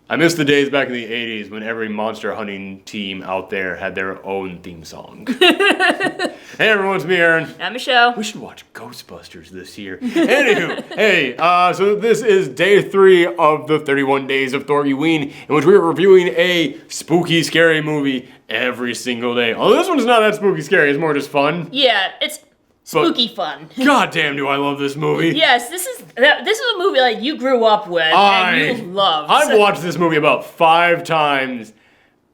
I miss the days back in the 80s when every monster hunting team out there had their own theme song. Hey everyone, it's me, Aaron. I'm Michelle. We should watch Ghostbusters this year. Anywho, hey, so this is day 3 of the 31 Days of THORGIWEEN, in which we are reviewing a spooky, scary movie every single day. Although this one's not that spooky scary, it's more just fun. Yeah, it's spooky fun. God damn, do I love this movie. Yes, this is a movie like you grew up with and you loved. I've watched this movie about 5 times,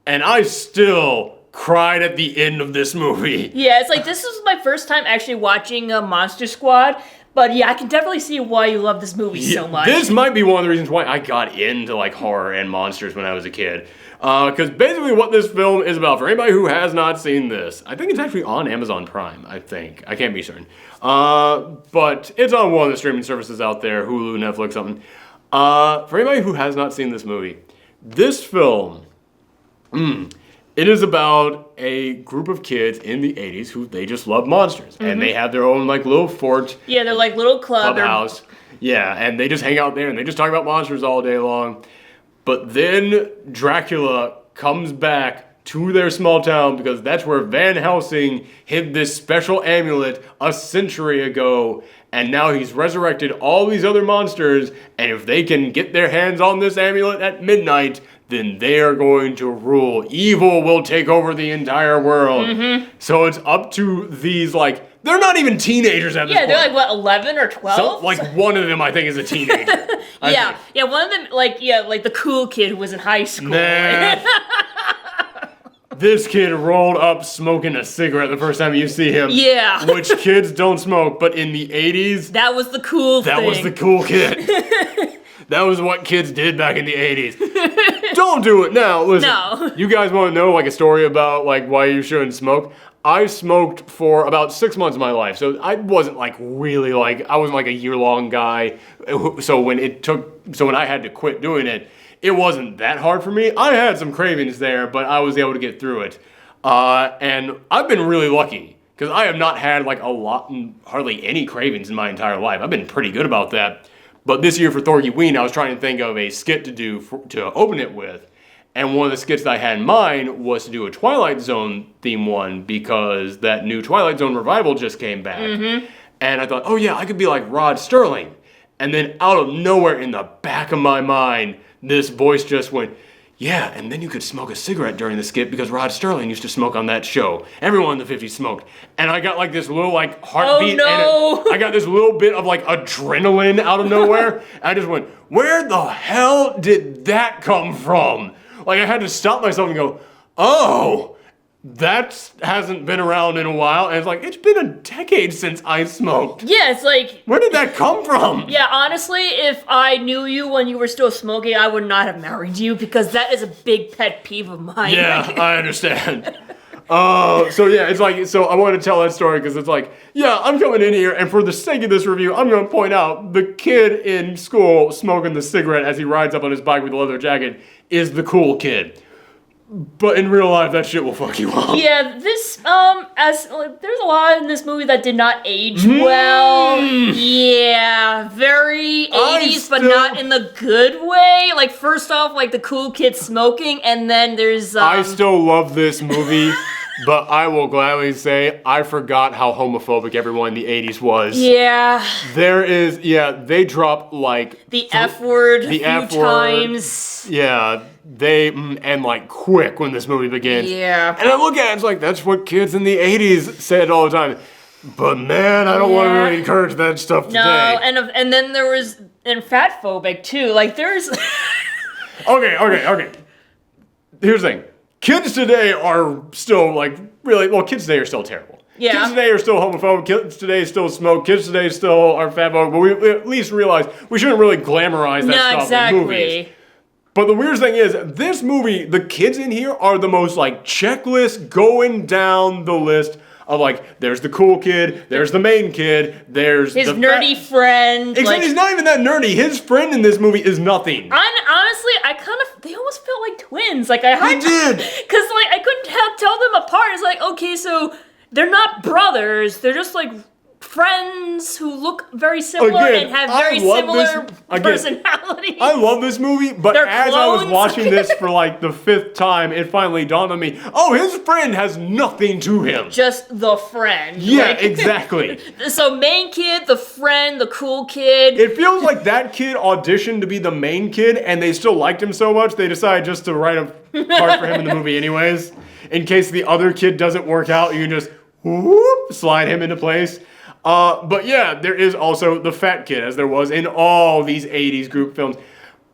and I still cried at the end of this movie. Yeah, it's like this is my first time actually watching Monster Squad. But yeah, I can definitely see why you love this movie so much. This might be one of the reasons why I got into like horror and monsters when I was a kid. Because basically what this film is about, for anybody who has not seen this, I think it's actually on Amazon Prime, I think. I can't be certain. But it's on one of the streaming services out there, Hulu, Netflix, something. For anybody who has not seen this movie, this film, it is about a group of kids in the 80s who they just love monsters. And they have their own like little fort. Yeah, they're like little clubhouse. Yeah, and they just hang out there and they just talk about monsters all day long. But then Dracula comes back to their small town because that's where Van Helsing hid this special amulet a century ago. And now he's resurrected all these other monsters. And if they can get their hands on this amulet at midnight, then they are going to rule. Evil will take over the entire world. So it's up to these, like, they're not even teenagers at this point. Yeah, they're like, what, 11 or 12? So, like, one of them, I think, is a teenager. Yeah, one of them, like the cool kid who was in high school. Nah. This kid rolled up smoking a cigarette the first time you see him. Yeah. Which kids don't smoke, but in the 80s... That was the cool thing. That was the cool kid. That was what kids did back in the 80s. Don't do it now. Listen, you guys want to know like a story about like why you shouldn't smoke? I smoked for about 6 months of my life, so I wasn't like really like, I wasn't like a year-long guy. So when I had to quit doing it, it wasn't that hard for me. I had some cravings there, but I was able to get through it. And I've been really lucky because I have not had like hardly any cravings in my entire life. I've been pretty good about that. But this year for THORGIWEEN, I was trying to think of a skit to do to open it with. And one of the skits that I had in mind was to do a Twilight Zone theme one because that new Twilight Zone revival just came back. And I thought, oh yeah, I could be like Rod Sterling. And then out of nowhere in the back of my mind, this voice just went, yeah, and then you could smoke a cigarette during the skit because Rod Sterling used to smoke on that show. Everyone in the 50s smoked. And I got like this little like heartbeat. Oh no! I got this little bit of like adrenaline out of nowhere. I just went, where the hell did that come from? Like I had to stop myself and go, oh, that hasn't been around in a while. And it's like, it's been a decade since I smoked. Yeah, it's like... Where did that come from? Yeah, honestly, if I knew you when you were still smoking, I would not have married you because that is a big pet peeve of mine. Yeah, I understand. So yeah, it's like, so I want to tell that story because it's like, yeah, I'm coming in here and for the sake of this review, I'm going to point out the kid in school smoking the cigarette as he rides up on his bike with a leather jacket is the cool kid. But in real life, that shit will fuck you up. Yeah, this, there's a lot in this movie that did not age well. Yeah, very 80s, but not in the good way. Like, first off, like, the cool kid smoking, and then there's, I still love this movie, but I will gladly say I forgot how homophobic everyone in the 80s was. Yeah. There is, they drop, like... The F word a few times. Yeah. And like quick when this movie begins. Yeah. And I look at it, it's like, that's what kids in the 80s said all the time. But man, I don't want to really encourage that stuff today. No, and then there was, and fat phobic too, like there's... Okay. Here's the thing. Kids today are still like, really, well, kids today are still terrible. Yeah. Kids today are still homophobic, kids today still smoke, kids today still are fat phobic, but we at least realize we shouldn't really glamorize that stuff in movies. But the weirdest thing is, this movie, the kids in here are the most, like, checklist going down the list of, like, there's the cool kid, there's the main kid, there's his nerdy friend. Except he's not even that nerdy. His friend in this movie is nothing. Honestly, they almost felt like twins. Like, I did. Because, like, I couldn't tell them apart. It's like, okay, so they're not brothers. They're just, like, friends who look very similar and have very similar personalities. I love this movie, but as I was watching this for like the 5th time, it finally dawned on me, oh, his friend has nothing to him. Just the friend. Yeah, exactly. So main kid, the friend, the cool kid. It feels like that kid auditioned to be the main kid, and they still liked him so much, they decided just to write a part for him in the movie anyways. In case the other kid doesn't work out, you can just whoop, slide him into place. But yeah, there is also the fat kid, as there was in all these 80s group films.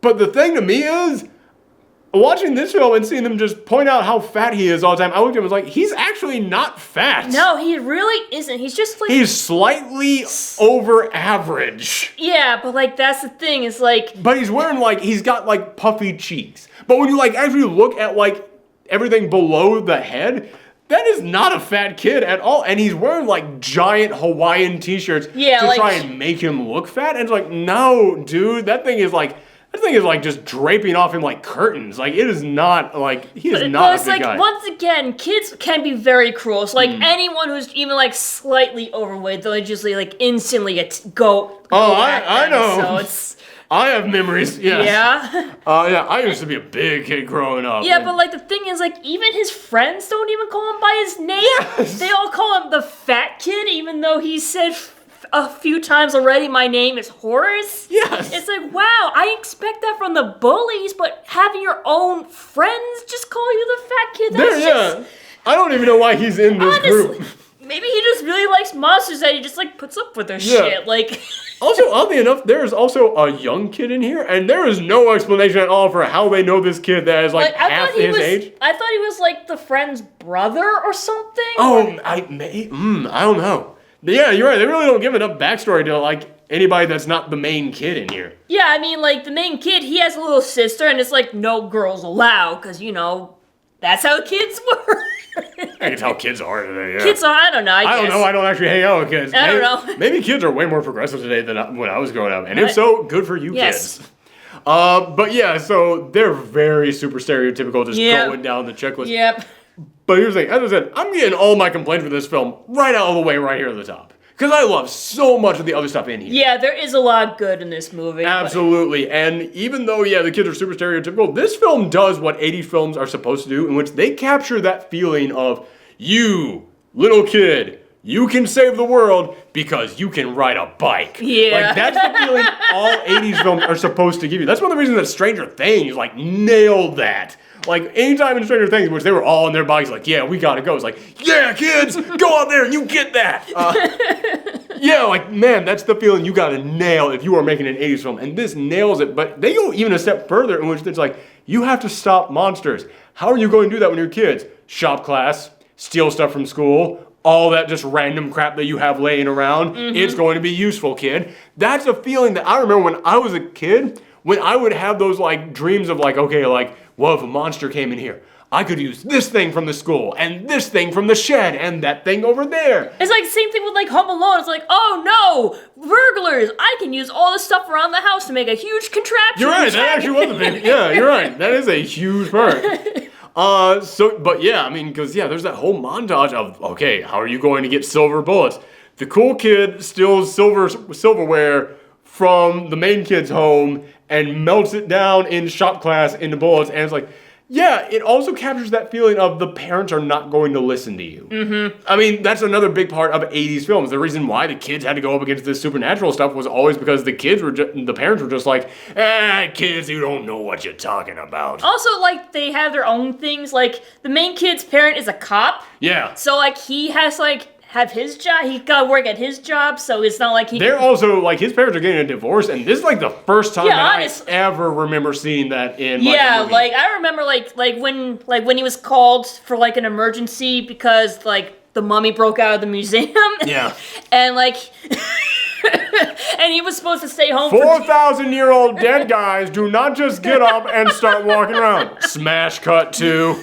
But the thing to me is, watching this film and seeing them just point out how fat he is all the time, I looked at him and was like, he's actually not fat. No, he really isn't. He's just like... He's slightly over average. Yeah, but like, that's the thing, is like... But he's wearing like, he's got like puffy cheeks. But when you like actually look at like everything below the head, that is not a fat kid at all. And he's wearing like giant Hawaiian t-shirts to try and make him look fat. And it's like, no, dude, that thing is like just draping off him like curtains. Like, it is not like, he is not a big like, guy. Once again, kids can be very cruel. So like anyone who's even like slightly overweight, they'll just like instantly go I know. So it's... I have memories, yes. Yeah? Yeah, I used to be a big kid growing up. Yeah, but like the thing is, like, even his friends don't even call him by his name. Yes. They all call him the fat kid, even though he said a few times already, my name is Horace. Yes. It's like, wow, I expect that from the bullies, but having your own friends just call you the fat kid, that's just... I don't even know why he's in this group. Maybe he just really likes monsters that he just like puts up with their shit. Like... Also, oddly enough, there is also a young kid in here, and there is no explanation at all for how they know this kid that is like half his age. I thought he was like the friend's brother or something. Oh, I don't know. But yeah, you're right. They really don't give enough backstory to like anybody that's not the main kid in here. Yeah, I mean, like the main kid, he has a little sister, and it's like no girls allowed, because you know that's how kids work. I think it's how kids are today, yeah. Kids are, I don't know, I guess. don't know, I don't actually hang out with kids. I don't know. Maybe kids are way more progressive today than when I was growing up. And if so, good for you kids. But yeah, so they're very super stereotypical, just going down the checklist. Yep. But here's the thing, as I said, I'm getting all my complaints for this film right out of the way right here at the top. Because I love so much of the other stuff in here. Yeah, there is a lot good in this movie. Absolutely. But... And even though, yeah, the kids are super stereotypical, this film does what 80s films are supposed to do, in which they capture that feeling of, you, little kid, you can save the world because you can ride a bike. Yeah. Like, that's the feeling all 80s films are supposed to give you. That's one of the reasons that Stranger Things, like, nailed that. Like, anytime in Stranger Things, which they were all on their bikes, like, yeah, we gotta go. It's like, yeah, kids, go out there and you get that. Yeah, like, man, that's the feeling you gotta nail if you are making an 80s film. And this nails it, but they go even a step further in which it's like, you have to stop monsters. How are you going to do that when you're kids? Shop class, steal stuff from school, all that just random crap that you have laying around. It's going to be useful, kid. That's a feeling that I remember when I was a kid, when I would have those, like, dreams of, like, okay, like, well, if a monster came in here, I could use this thing from the school, and this thing from the shed, and that thing over there. It's like the same thing with like Home Alone. It's like, oh no, burglars! I can use all this stuff around the house to make a huge contraption. You're right, that actually was a big, yeah, you're right. That is a huge part. But yeah, I mean, because yeah, there's that whole montage of, okay, how are you going to get silver bullets? The cool kid steals silverware from the main kid's home and melts it down in shop class into bullets, and it's like, yeah, it also captures that feeling of the parents are not going to listen to you. I mean, that's another big part of 80s films. The reason why the kids had to go up against this supernatural stuff was always because the parents were just like, kids, you don't know what you're talking about. Also, like, they have their own things. Like, the main kid's parent is a cop. Yeah. So, like, he has, like, have his job. He got to work at his job, so it's not like he... They're also, like, his parents are getting a divorce, and this is, like, the first time I ever remember seeing that in, like, a movie. Like, I remember, like, when he was called for, like, an emergency because, like, the mummy broke out of the museum. Yeah. And, like... and he was supposed to stay home 4,000-year-old dead guys do not just get up and start walking around. Smash cut to...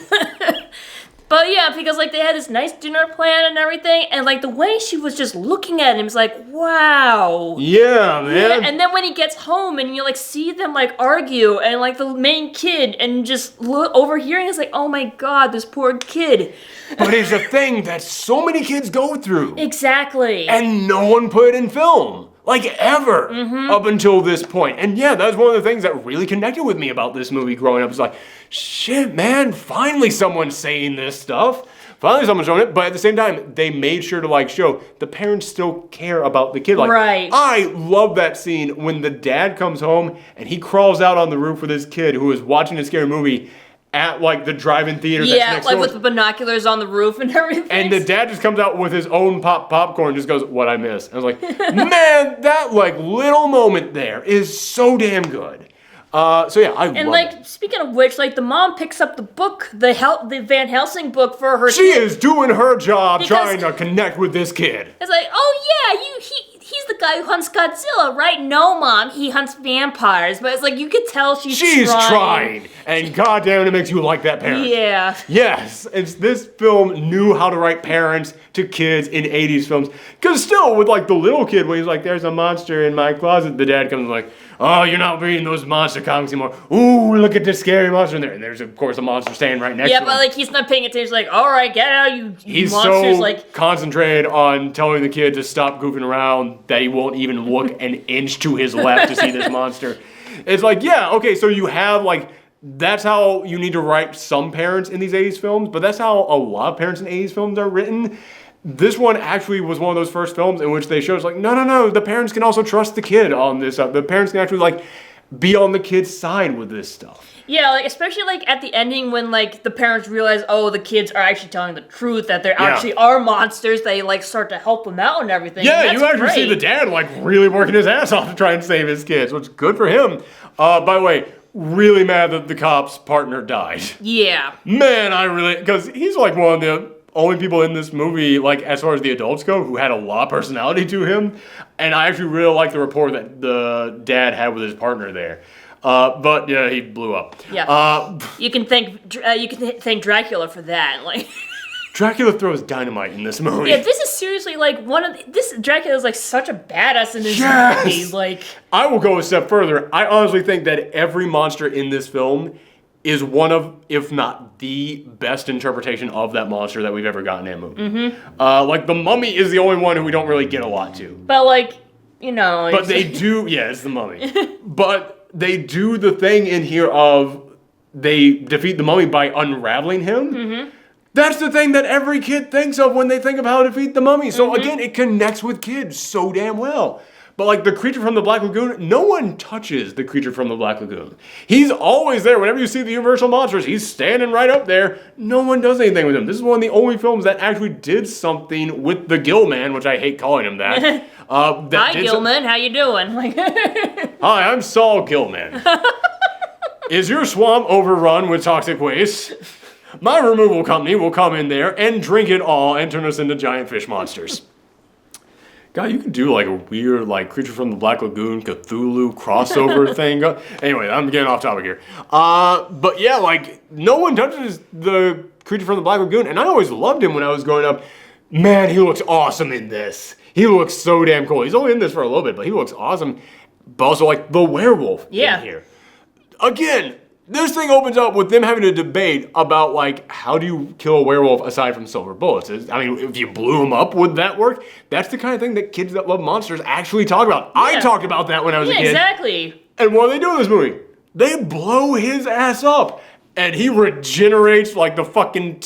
But yeah, because like they had this nice dinner plan and everything, and like the way she was just looking at him was like, wow. Yeah, man. Yeah, and then when he gets home and you like see them like argue, and like the main kid and just overhearing is like, oh my god, this poor kid. But it's a thing that so many kids go through. Exactly. And no one put it in film. Like ever, up until this point. And yeah, that's one of the things that really connected with me about this movie growing up. It's like, shit, man, finally someone's saying this stuff. Finally someone's showing it. But at the same time, they made sure to like show the parents still care about the kid. Like, right. I love that scene when the dad comes home and he crawls out on the roof with his kid who is watching a scary movie at like the drive-in theater that's next like door. with the binoculars on the roof and everything. And the dad just comes out with his own popcorn and just goes, what I miss. And I was like, man, that like little moment there is so damn good. So yeah, I love And like, it. speaking of which, like the mom picks up the book, the Van Helsing book for her. She is doing her job Because trying to connect with this kid. It's like, oh yeah, he's the guy who hunts Godzilla, right? No, Mom, he hunts vampires. But it's like, you could tell she's trying. And goddamn, it makes you like that parent. Yeah. Yes, this film knew how to write parents to kids in 80s films. Because still, with like the little kid, when he's like, there's a monster in my closet, the dad comes like, oh, you're not reading those monster comics anymore. Ooh, look at this scary monster in there. And there's, of course, a monster standing right next to him. Yeah, but like, he's not paying attention. He's like, all right, get out, you He's monsters. so Like, concentrated on telling the kid to stop goofing around that he won't even look an inch to his left to see this monster. It's like, yeah, okay, so you have like, that's how you need to write some parents in these 80s films, but that's how a lot of parents in 80s films are written. This one actually was one of those first films in which they showed, it's like, no, the parents can also trust the kid on this stuff. The parents can actually like be on the kid's side with this stuff. yeah, like especially like at the ending when like the parents realize, oh, the kids are actually telling the truth, that there actually are monsters. They like start to help them out and everything. Yeah, and you actually see the dad like really working his ass off to try and save his kids, which is good for him. By the way, really mad that the cop's partner died. Yeah. Man, because he's like one of the only people in this movie, like as far as the adults go, who had a lot of personality to him. And I actually really like the rapport that the dad had with his partner there. But yeah, he blew up. Yeah. You can thank Dracula for that. Like, Dracula throws dynamite in this movie. yeah, this is seriously like Dracula is like such a badass in this movie. Like, I will go a step further. I honestly think that every monster in this film is one of, if not the best interpretation of that monster that we've ever gotten in a movie. Like the Mummy is the only one who we don't really get a lot to. but like, you know. But they do, yeah, it's the Mummy. But they do the thing in here of they defeat the Mummy by unraveling him. That's the thing that every kid thinks of when they think of how to defeat the Mummy. So again, it connects with kids so damn well. But like the creature from the Black Lagoon, no one touches the creature from the Black Lagoon. He's always there. Whenever you see the Universal monsters, he's standing right up there. No one does anything with him. This is one of the only films that actually did something with the Gill Man, which I hate calling him that. Hi, Gilman. How you doing? Like, hi, I'm Saul Gilman. Is your swamp overrun with toxic waste? My removal company will come in there and drink it all and turn us into giant fish monsters. God, you could do like a weird like Creature from the Black Lagoon, Cthulhu crossover thing. Anyway, I'm getting off topic here. But yeah, like no one touches the Creature from the Black Lagoon, and I always loved him when I was growing up. Man, he looks awesome in this. He looks so damn cool. He's only in this for a little bit, but he looks awesome. But also like the werewolf in here. Again, this thing opens up with them having a debate about, like, how do you kill a werewolf aside from silver bullets? I mean, if you blew him up, would that work? That's the kind of thing that kids that love monsters actually talk about. Yeah. I talked about that when I was a kid. Exactly. And what do they do in this movie? They blow his ass up. And he regenerates like the fucking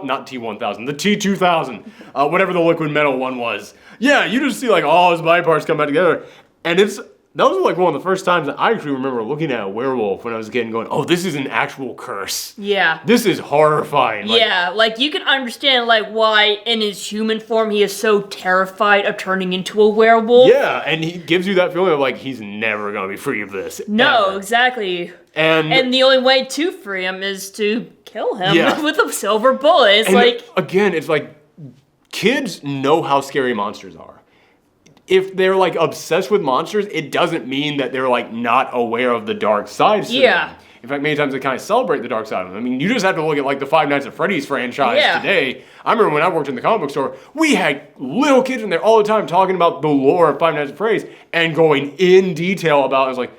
not T-1000, the T-2000, whatever the liquid metal one was. Yeah, you just see like all his body parts come back together. And that was like one of the first times that I actually remember looking at a werewolf when I was a kid and going, oh, this is an actual curse. Yeah. This is horrifying. Yeah, like you can understand like why in his human form he is so terrified of turning into a werewolf. Yeah, and he gives you that feeling of like he's never going to be free of this. No, ever. Exactly. And the only way to free him is to kill him with a silver bullet. It's like... Again, it's like kids know how scary monsters are. If they're like obsessed with monsters, it doesn't mean that they're like not aware of the dark side to them. In fact, many times they kind of celebrate the dark side of them. I mean, you just have to look at like the Five Nights at Freddy's franchise today. I remember when I worked in the comic book store, we had little kids in there all the time talking about the lore of Five Nights at Freddy's and going in detail about it. I was like,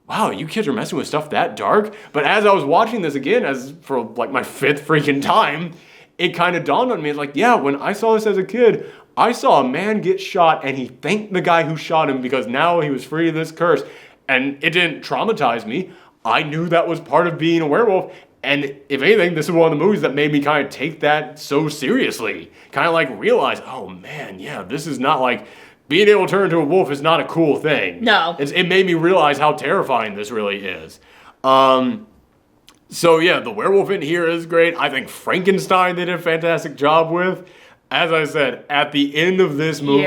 wow, you kids are messing with stuff that dark? But as I was watching this again, as for like my 5th freaking time, it kind of dawned on me. It's like, yeah, when I saw this as a kid, I saw a man get shot and he thanked the guy who shot him because now he was free of this curse. And it didn't traumatize me. I knew that was part of being a werewolf. And if anything, this is one of the movies that made me kind of take that so seriously. Kind of like realize, oh man, yeah, this is not like, being able to turn into a wolf is not a cool thing. No. It made me realize how terrifying this really is. So yeah, the werewolf in here is great. I think Frankenstein they did a fantastic job with. As I said, at the end of this movie,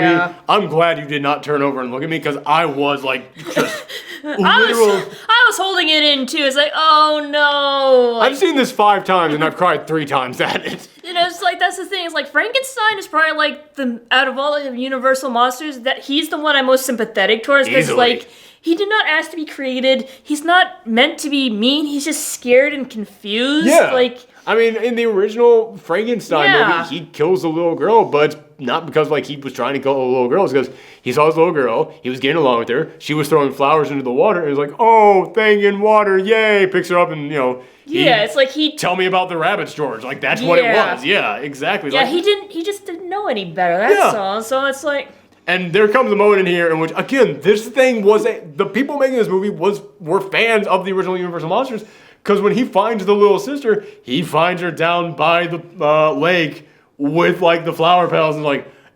I'm glad you did not turn over and look at me because I was like just I was holding it in too. It's like, oh no. Like, I've seen this 5 times and I've cried 3 times at it. You know, it's like, that's the thing. It's like Frankenstein is probably like out of all the Universal monsters, that he's the one I'm most sympathetic towards because like, he did not ask to be created. He's not meant to be mean. He's just scared and confused. Yeah. Like, I mean, in the original Frankenstein movie, he kills a little girl, but it's not because like he was trying to kill a little girl. It's because he saw this little girl, he was getting along with her, she was throwing flowers into the water, and he was like, oh, thing in water, yay! Picks her up and, you know, it's like he... Tell me about the rabbits, George. Like, that's what it was. Yeah, exactly. Yeah, like, he just didn't know any better, that's all. So it's like... And there comes a moment in here in which, again, this thing was the people making this movie were fans of the original Universal Monsters. Because when he finds the little sister, he finds her down by the lake with like the flower petals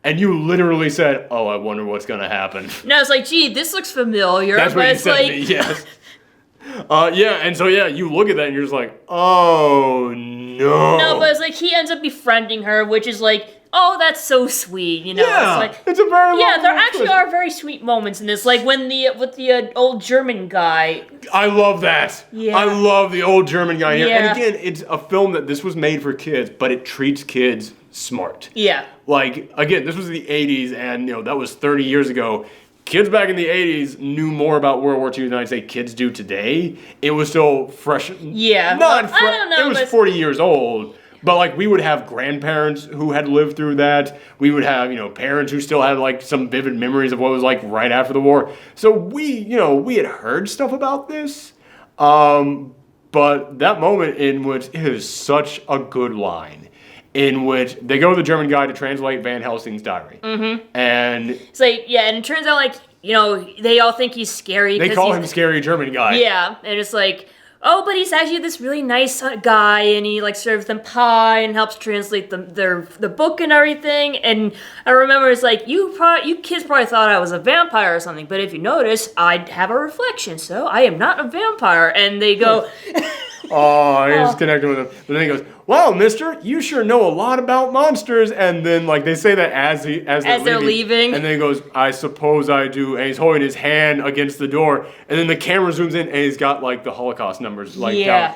and you literally said, "Oh, I wonder what's gonna happen." No, it's like, gee, this looks familiar. That's what you said to me. Yes. And so you look at that and you're just like, "Oh no." No, but it's like he ends up befriending her, which is like, oh, that's so sweet, you know. Yeah, it's like, it's a very there actually are very sweet moments in this, like when with the old German guy. I love that. Yeah. I love the old German guy here. Yeah. And again, it's a film that this was made for kids, but it treats kids smart. Yeah. Like, again, this was the 80s, and, you know, that was 30 years ago. Kids back in the 80s knew more about World War II than I'd say kids do today. It was still fresh. Yeah. Not fresh. I don't know. It was 40 years old. But, like, we would have grandparents who had lived through that. We would have, you know, parents who still had, like, some vivid memories of what it was like right after the war. So we had heard stuff about this. But that moment in which it is such a good line, in which they go to the German guy to translate Van Helsing's diary. Mm-hmm. And it's like, and it turns out, like, you know, they all think he's scary. They call him Scary German Guy. Yeah, and it's like, oh, but he's actually this really nice guy, and he like serves them pie and helps translate the book and everything. And I remember it's like, you kids probably thought I was a vampire or something, but if you notice, I have a reflection, so I am not a vampire. And they go, he's connecting with him. But then he goes, wow, mister, you sure know a lot about monsters. And then like they say that as they're leaving. And then he goes, I suppose I do. And he's holding his hand against the door. And then the camera zooms in and he's got like the Holocaust numbers down.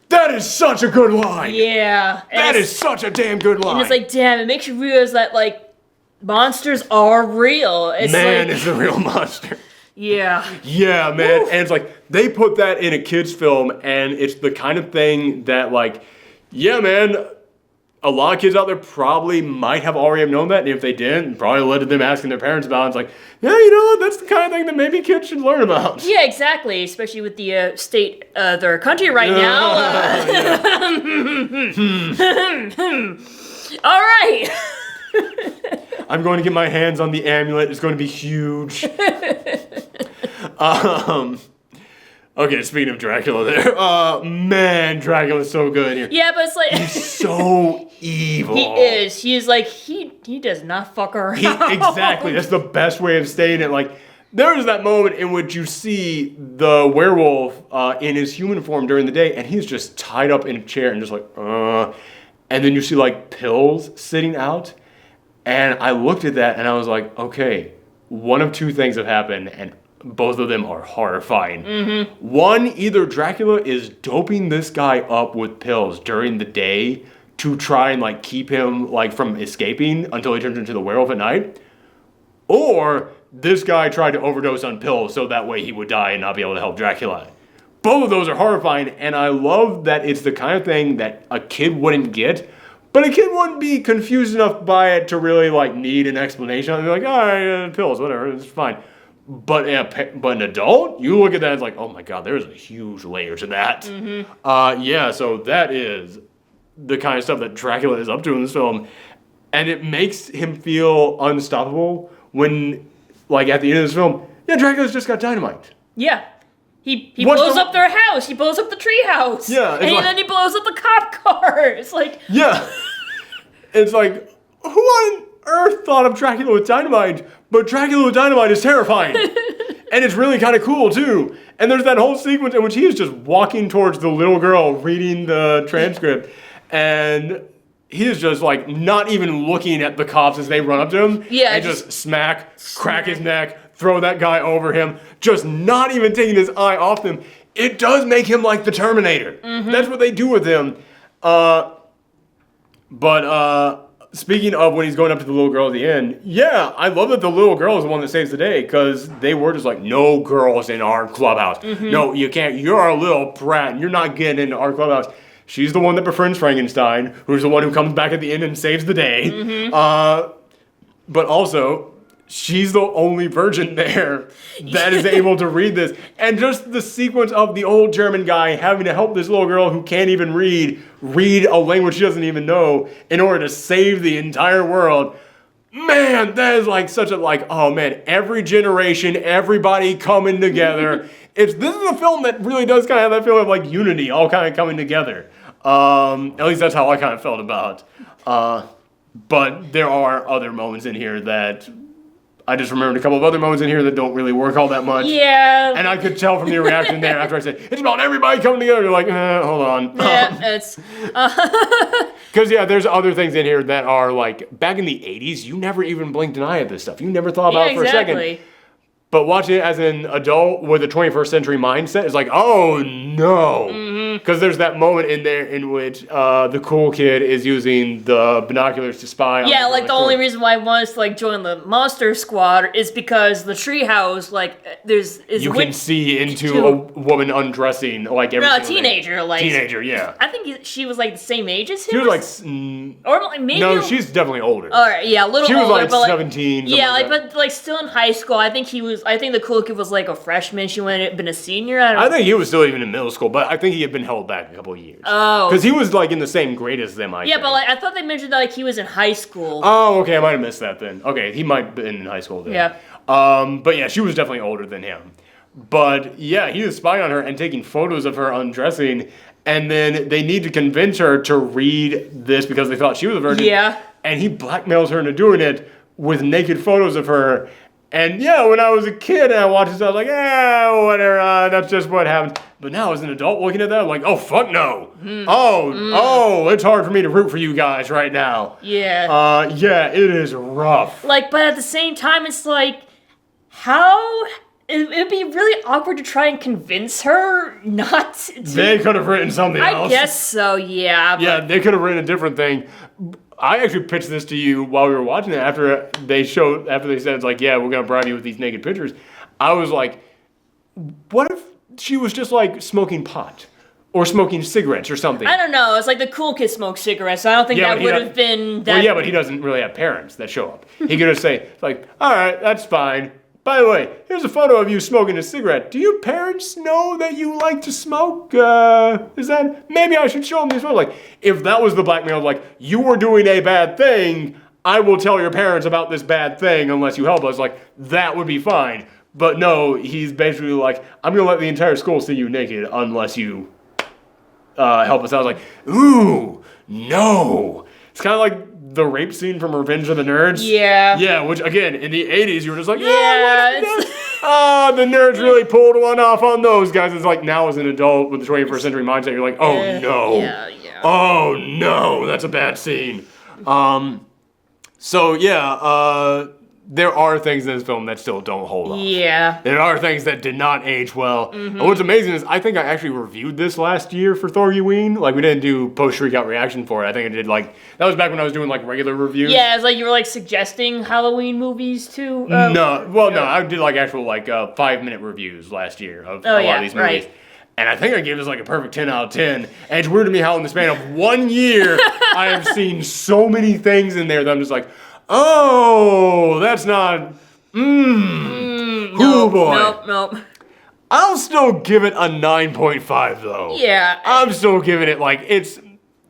That is such a good line. Yeah. That is such a damn good line. And it's like, damn, it makes you realize that like monsters are real. It's Man is a real monster. Yeah. Yeah, man. Woo. And it's like, they put that in a kid's film, and it's the kind of thing that, like, yeah, man, a lot of kids out there probably might have already have known that, and if they didn't, probably led to them asking their parents about it. It's like, yeah, you know what, that's the kind of thing that maybe kids should learn about. Yeah, exactly, especially with the state of their country right now. All right. I'm going to get my hands on the amulet. It's going to be huge. Okay, speaking of Dracula there. Man, Dracula's so good here. Yeah, but it's like... He's so evil. He is. He's like, he does not fuck around. Exactly. That's the best way of saying it. Like, there's that moment in which you see the werewolf in his human form during the day, and he's just tied up in a chair and just like, and then you see, like, pills sitting out. And I looked at that and I was like, okay, one of two things have happened, and both of them are horrifying. Mm-hmm. One, either Dracula is doping this guy up with pills during the day to try and like keep him like from escaping until he turns into the werewolf at night, or this guy tried to overdose on pills so that way he would die and not be able to help Dracula. Both of those are horrifying, and I love that it's the kind of thing that a kid wouldn't get, but a kid wouldn't be confused enough by it to really like need an explanation. I'd be like, all right, pills, whatever, it's fine. But an adult, you look at that, it's like, oh my god, there's a huge layer to that. So that is the kind of stuff that Dracula is up to in this film, and it makes him feel unstoppable when, like, at the end of this film, Dracula's just got dynamite. Yeah. He blows up their house. He blows up the tree house. Yeah. And then he blows up the cop car. It's like... Yeah. It's like, who on earth thought of Dracula with dynamite? But Dracula with dynamite is terrifying. And it's really kind of cool, too. And there's that whole sequence in which he is just walking towards the little girl reading the transcript. And he is just, like, not even looking at the cops as they run up to him. Yeah. And just crack his neck, throw that guy over him, just not even taking his eye off them. It does make him like the Terminator. That's what they do with him. Speaking of when he's going up to the little girl at the end, I love that the little girl is the one that saves the day, because they were just like, no girls in our clubhouse. No, you can't. You're a little brat, and you're not getting into our clubhouse. She's the one that befriends Frankenstein, who's the one who comes back at the end and saves the day. But also, she's the only virgin there that is able to read this. And just the sequence of the old German guy having to help this little girl who can't even read a language she doesn't even know in order to save the entire world. Man, that is like such a, like, oh man, every generation, everybody coming together. This is a film that really does kind of have that feeling of like unity, all kind of coming together. At least that's how I kind of felt about. But there are other moments in here that I just remembered a couple of other moments in here that don't really work all that much. Yeah. And I could tell from your reaction there after I said, it's about everybody coming together. You're like, hold on. Yeah, it's... Because, there's other things in here that are like, back in the 80s, you never even blinked an eye at this stuff. You never thought about it for a second. But watching it as an adult with a 21st century mindset is like, oh no. Because there's that moment in there in which the cool kid is using the binoculars to spy on the only reason why I wanted to join the monster squad is because the treehouse, you can see into a woman undressing every single teenager, day. Teenager, yeah. I think she was the same age as him. She was or maybe. No, she's definitely older. All right, a little older. She was 17. But still in high school. I think the cool kid was a freshman. She wouldn't have been a senior. I think he was still even in middle school, but I think he had been held back a couple of years. Oh. Because he was in the same grade as them, I think. But I thought they mentioned that he was in high school. Oh, okay, I might have missed that then. Okay, he might have been in high school then. Yeah. But she was definitely older than him. But he was spying on her and taking photos of her undressing, and then they need to convince her to read this because they thought she was a virgin. Yeah. And he blackmails her into doing it with naked photos of her. And when I was a kid and I watched this, I was like, whatever, that's just what happened. But now as an adult looking at that, I'm like, oh, fuck no. It's hard for me to root for you guys right now. Yeah. It is rough. But at the same time, it's how... It'd be really awkward to try and convince her not to... They could have written something else. I guess so, yeah. But... Yeah, they could have written a different thing. I actually pitched this to you while we were watching it after they said it's we're gonna bribe you with these naked pictures. I was like, what if she was just smoking pot or smoking cigarettes or something? I don't know. It's the cool kid smokes cigarettes. So I don't think that would have been that. Well, but he doesn't really have parents that show up. He could just say all right, that's fine. By the way, here's a photo of you smoking a cigarette. Do your parents know that you like to smoke? Maybe I should show them these photos. If that was the blackmail, you were doing a bad thing, I will tell your parents about this bad thing unless you help us. That would be fine. But no, he's basically I'm going to let the entire school see you naked unless you help us. I was ooh, no. It's kind of like the rape scene from Revenge of the Nerds. Yeah. Yeah, which again, in the 80s, you were just the nerds really pulled one off on those guys. It's now as an adult with the 21st century mindset, you're oh no. Yeah. Oh no, that's a bad scene. There are things in this film that still don't hold up. Yeah. There are things that did not age well. And what's amazing is I think I actually reviewed this last year for THORGIWEEN. We didn't do post-Shriek out reaction for it. I think I did that was back when I was doing regular reviews. Yeah, it's you were suggesting Halloween movies too. No, I did actual 5-minute reviews last year of a lot of these movies. Right. And I think I gave this like a perfect 10 out of 10. And it's weird to me how in the span of 1 year, I have seen so many things in there that I'm just like, oh, that's not, nope, boy. Nope. I'll still give it a 9.5 though. Yeah. I'm still giving it like, it's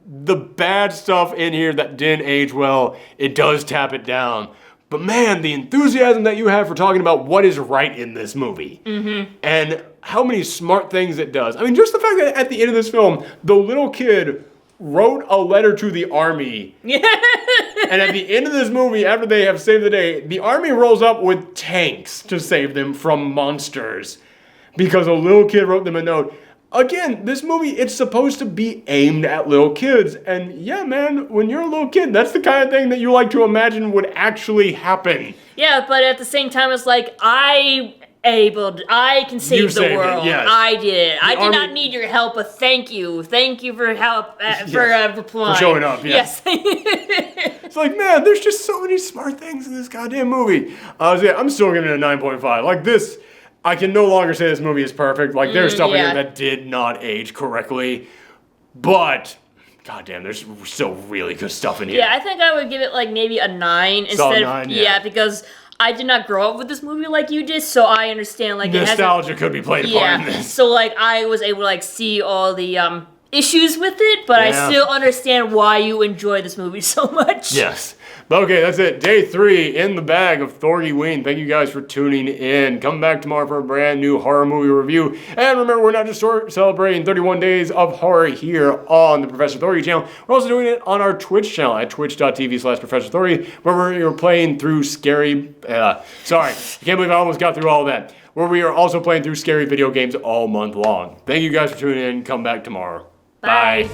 the bad stuff in here that didn't age well. It does tap it down. But man, the enthusiasm that you have for talking about what is right in this movie. And how many smart things it does. I mean, just the fact that at the end of this film, the little kid wrote a letter to the army. And at the end of this movie, after they have saved the day, the army rolls up with tanks to save them from monsters. Because a little kid wrote them a note. Again, this movie, it's supposed to be aimed at little kids. And yeah, man, when you're a little kid, that's the kind of thing that you like to imagine would actually happen. Yeah, but at the same time, it's like, I can save the world. Yes. I did it. I did not need your help, but thank you. Thank you for help, for replying. For showing up, yes. It's like, man, there's just so many smart things in this goddamn movie. I'm still giving it a 9.5. Like this, I can no longer say this movie is perfect. Like there's stuff in here that did not age correctly. But goddamn, there's still really good stuff in here. Yeah, I think I would give it like maybe a 9 instead of 9, because I did not grow up with this movie like you did, so I understand like nostalgia could be played a part in this. So like I was able to like see all the issues with it, but I still understand why you enjoy this movie so much. Yes. But okay, that's it. Day 3 in the bag of THORGIWEEN. Thank you guys for tuning in. Come back tomorrow for a brand new horror movie review. And remember, we're not just celebrating 31 days of horror here on the Professor Thorgy channel. We're also doing it on our Twitch channel at twitch.tv/Professor Thorgy, where we're playing through scary... sorry, I can't believe I almost got through all that. Where we are also playing through scary video games all month long. Thank you guys for tuning in. Come back tomorrow. Bye.